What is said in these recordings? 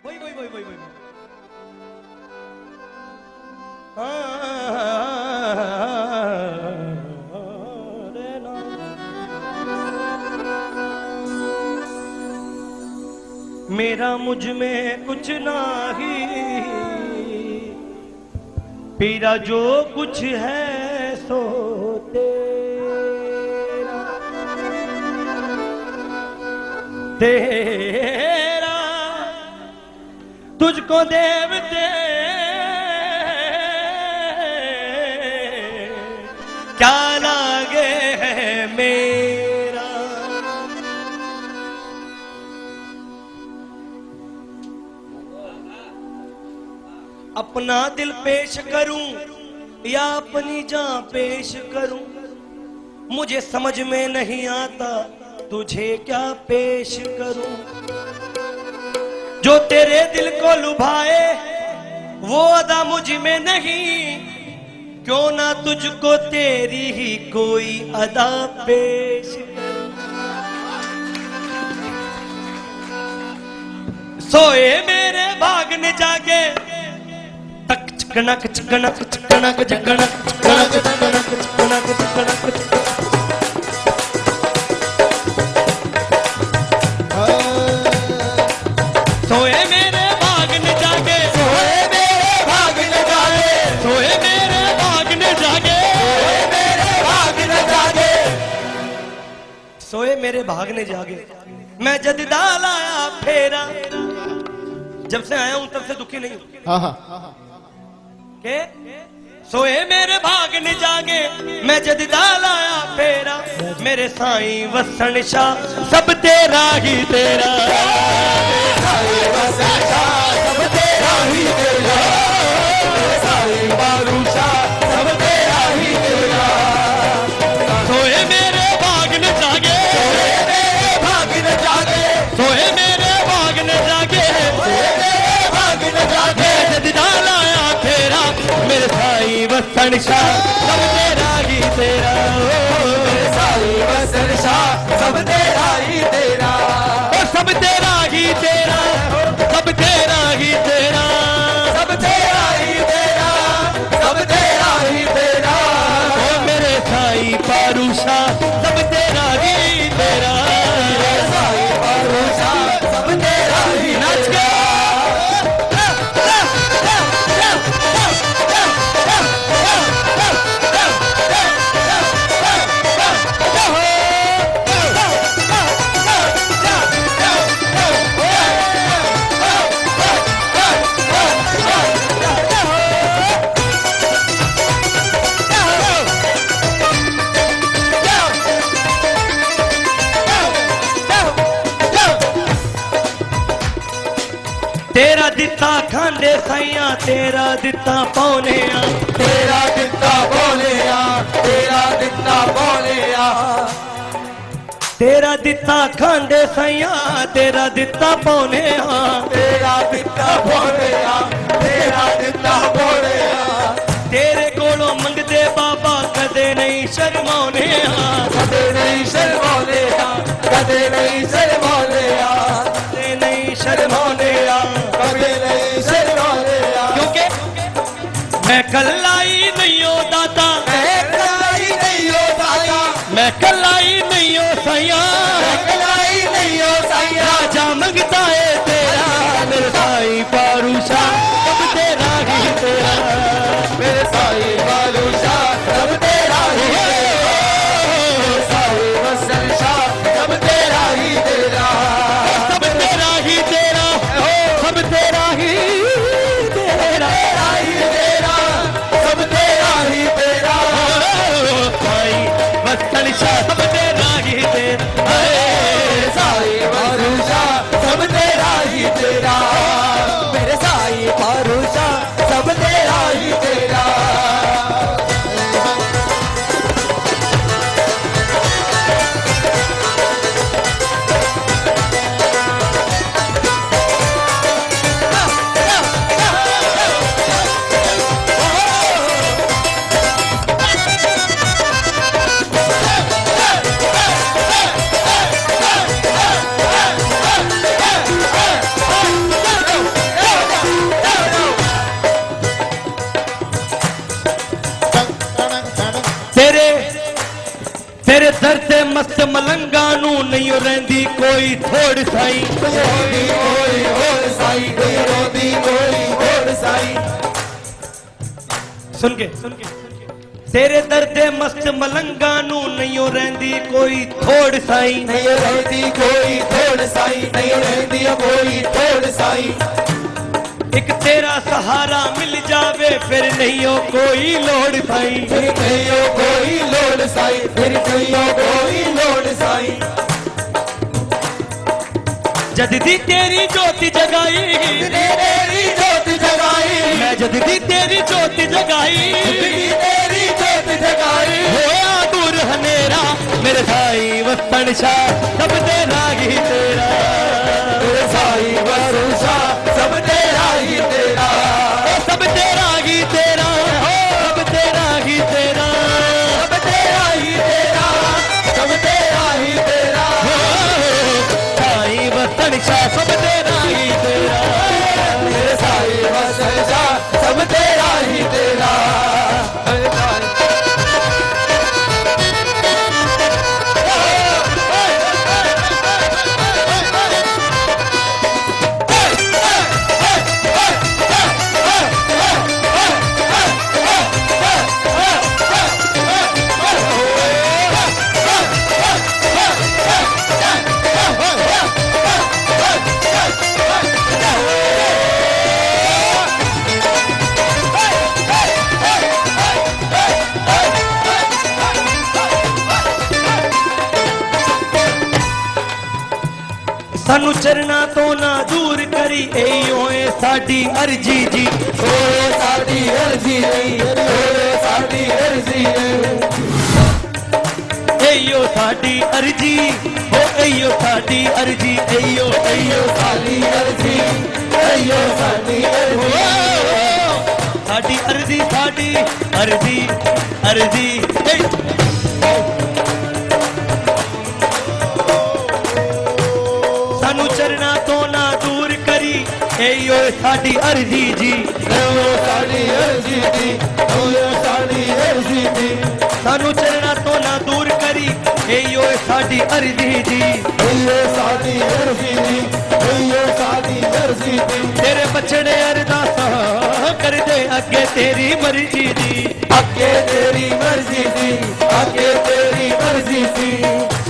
वही वही वही वही वही मेरा मुझ में कुछ नाही, पीरा जो कुछ है सो तेरा तेरा तुझको देवते क्या लागे है मेरा। अपना दिल पेश करूं या अपनी जान पेश करूं, मुझे समझ में नहीं आता तुझे क्या पेश करूं। जो तेरे दिल को लुभाए वो अदा मुझ में नहीं, क्यों ना तुझको तेरी ही कोई अदा पेश करूं। सोए मेरे भाग ने जागे तक चकनक चकनक चकनक चकनक चकनक चकनक चकनक चकनक। सोए मेरे भाग ने जागे, सोए मेरे भाग ने जागे, सोए मेरे भाग ने जागे, सोए मेरे भाग ने जागे, सोए मेरे भाग ने जागे। मैं जदिदा लाया फेरा, जब से आया हूं तब से दुखी नहीं हूं। के सोए मेरे भाग ने जागे, मैं जदिदा लाया फेरा, मेरे साईं वसन शाह सब तेरा ही तेरा, साईं वसन शाह सब तेरा ही तेरा, साईं बारू शाह सब तेरा ही तेरा। सोए मेरे भाग ने जागे, सोए मेरे भाग ने जागे, सोए मेरे भाग ने जागे, सोए मेरे भाग ने जागे, जदिदा लाया फेरा, मेरे साईं वसन शाह सब तेरा ही तेरा, मेरे साईं वसन शाह सब तेरा ही तेरा, सब तेरा ही तेरा, सब तेरा ही तेरा, सब तेरा ही तेरा, सब तेरा ही तेरा। ओ मेरे साईं बारू शाह सब तेरा ही तेरा, मेरे साईं बारू शाह सब तेरा ही। नाच के तेरा दिता खांदे साइया, तेरा दिता पौने आ, तेरा दिता पौने आ, तेरा दिता पौने आ, तेरा दिता खांदे साइया, तेरा दिता पौने आ, तेरा दिता पौने आ, तेरा दिता पौने आ। तेरे कोलों मंगदे बाबा कदे नहीं शर्माने आ, कदे नहीं शर्माने आ, कदे नहीं शर्माने आ, कदे नहीं शर्माने आ, कदे नहीं शर्माने आ। क्योंकि मैं कल्लाई नहीं हो दाता, मैं कल्लाई नहीं हो दाता, मैं कल्लाई नहीं हो सैया, मैं कल्लाई नहीं हो सैया। राजा मंगता है तेरा, मेरे साईं बारू शाह सब तेरा ही तेरा, मेरे साईं बारू शाह सब तेरा ही तेरा, साईं वसन शाह सब तेरा ही तेरा, सब तेरा ही तेरा, सब तेरा ही तेरा, ही तेरा, सब तेरा ही तेरा। साईं वसन शाह सब तेरा ही तेरा, साईं बारू शाह सब तेरा कोई थोड़ साई, रोंदी कोई होर साई, रोंदी कोई होर साई। सुन के तेरे दर्दे मस्त मलंगा नू नहीं रहंदी कोई थोड़ साई, नहीं रहती कोई थोड़ साई, नहीं रहती कोई थोड़ साई। एक तेरा सहारा मिल जावे फिर नहीं हो कोई लोड़ साई, फिर नहीं हो कोई लोड़ साई, फिर नहीं हो कोई लोड़ साई। जद दी तेरी ज्योति जगाई, तेरी ज्योति जगाई, मैं जद दी तेरी ज्योति जगाई, तेरी ज्योति जगाई। होया दूर हनेरा मेरे साई वतन शाह सब तेरा ही तेरा, मेरे साई भरोसा सब तेरा ही तेरा, सब तेरा ही तेरा, सब तेरा ही तेरा, सब तेरा ही तेरा, सब तेरा ही तेरा। साई वतन शाह सब तेरा ही तेरा, मेरे साई भरोसा सब तेरा ही तेरा। सानू चरना तो ना दूर करी एयो ए साडी अर्जी जी, ओए साडी अर्जी नहीं, ओए साडी अर्जी नहीं। एयो साडी अर्जी, हो एयो साडी अर्जी, एयो एयो साडी अर्जी, अयो साडी अर्जी। साडी अर्जी, साडी अर्जी, अर्जी सानू चरना तो ना दूर करी एयो साडी अर्जी जी, ओए साडी अर्जी दी, ओए साडी अर्जी दी। सानू चरना तो ना दूर करी एयो साडी अर्जी जी, ओए साडी अर्जी दी, ओए साडी अर्जी दी। तेरे बछड़े अरदासा कर दे अगे तेरी मर्जी दी, आगे तेरी मर्जी दी, आगे तेरी मर्जी दी।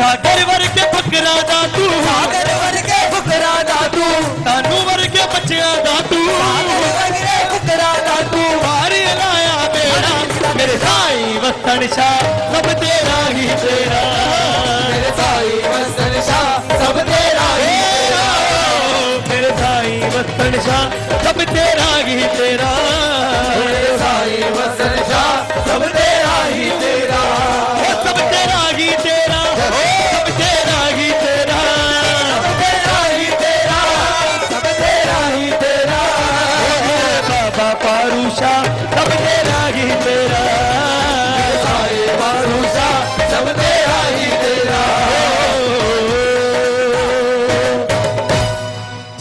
सागर वर्गे फकरा दा तू, सागर वर्गे फुकरा दा तू, तानू वर्गे बच्चियां दा तू, सागर वर्गे फुकरा दा तू। भारी लाया बेड़ा मेरे साई वतन शाह सब तेरा ही तेरा, मेरे साई वतन शाह सब तेरा ही तेरा, मेरे साई वतन शाह सब तेरा ही तेरा, मेरे साई वतन शाह सब तेरा ही तेरा, सब तेरा ही तेरा, सब तेरा ही तेरा, सब तेरा ही तेरा, सब तेरा ही तेरा। बाबा पारूशा सब तेरा ही तेरा, साई भरोसा सब तेरा ही तेरा।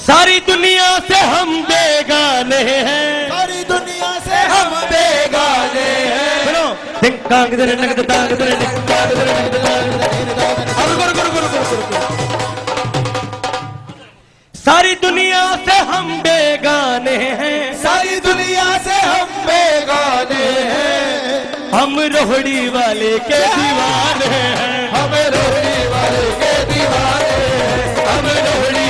सारी दुनिया से हम बेगाने हैं, सारी दुनिया से हम बेगाने हैं। सुनो दिंग कांग दरे नगद दाग दरे दिंग कांग दरे नगद दाग दरे, अब गुरु गुरु गुरु गुरु गुरु। सारी दुनिया से हम बेगाने हैं, सारी दुनिया से हम बेगाने हैं। हम रोहड़ी वाले के दीवाने हैं, हम रोहड़ी वाले के दीवाने हैं, हम रोहड़ी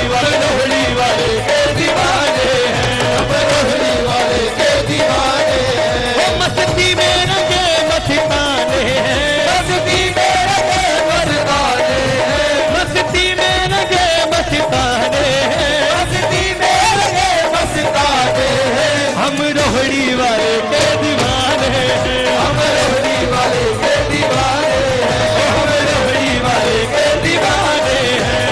वाले के दीवाने हैं, हम रोहड़ी वाले के दीवाने हैं। वो मस्ती में रंगे मस्ताने हैं, मस्ती में रंगे मस्ताने हैं, मस्ती में रंगे मस्ताने हैं, मस्ती में रंगे मस्ताने हैं। हम रोहड़ी वाले के दीवाने हैं, हम रोहड़ी वाले के दीवाने हैं, हम रोहड़ी वाले के दीवाने हैं,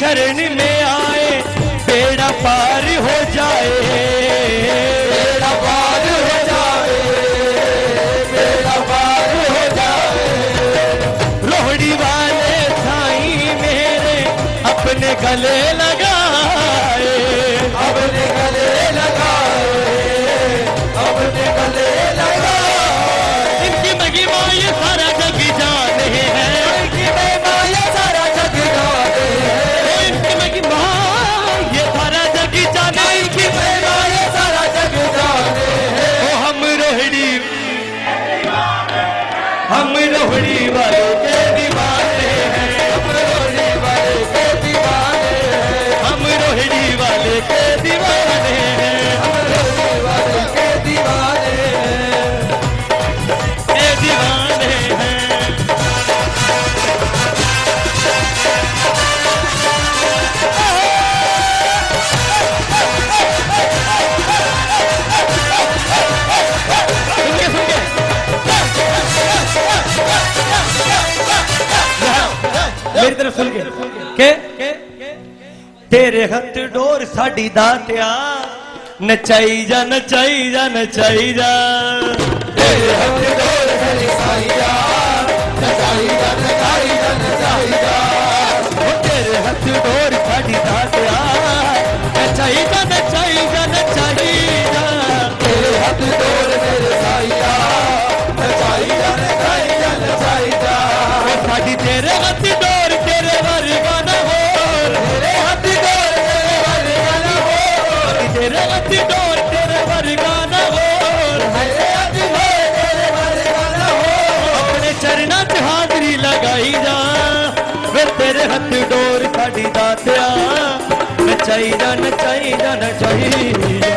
शरण में आए बेड़ा पार हो जाए, बेड़ा पार हो जाए, बेड़ा पार हो जाए। रोहड़ी वाले साईं मेरे अपने गले लगाए, अपने गले लगाए, अपने गले लगाए। इनकी महिमा ये सारा जग जाने हैं, इनकी महिमा ये सारा जग जाने हैं, इनकी महिमा ये सारा जग जाने, इनकी महिमा ये सारा जग जाने हैं। ओ हम रोहड़ी वालों के दीवाने हैं, हम रोहड़ी वाले के दीवाने हैं, हम रोहड़ी वाले के दीवाने हैं, हम रोहड़ी वाले के दीवाने हैं, के दीवाने हैं। मेरी तरफ सुन के तेरे हथ डोर साड़ी दात्या, नचाई जा नचाई जा नचाई जा, तेरे हथ डोर साड़ी साईया, नचाई जा नचाई जा नचाई जा। तेरे हथ डोर साड़ी दात्या, नचाई जा नचाई जा नचाई जा, तेरे हथ डोर मेरे साईया, नचाई जा नचाई जा नचाई जा। साड़ी तेरे हथ डोर तेरे वर्गा न होर, तेरे हथ डोर मेरे वर्गा न होर, तेरे हथ डोर तेरे वर्गा न होर, तेरे हथ डोर मेरे वर्गा न होर। अपने चरना च हाजरी लगाई जा, वे तेरे हथ डोर साड़ी दात्या, नचाई जा नचाई जा नचाई जा।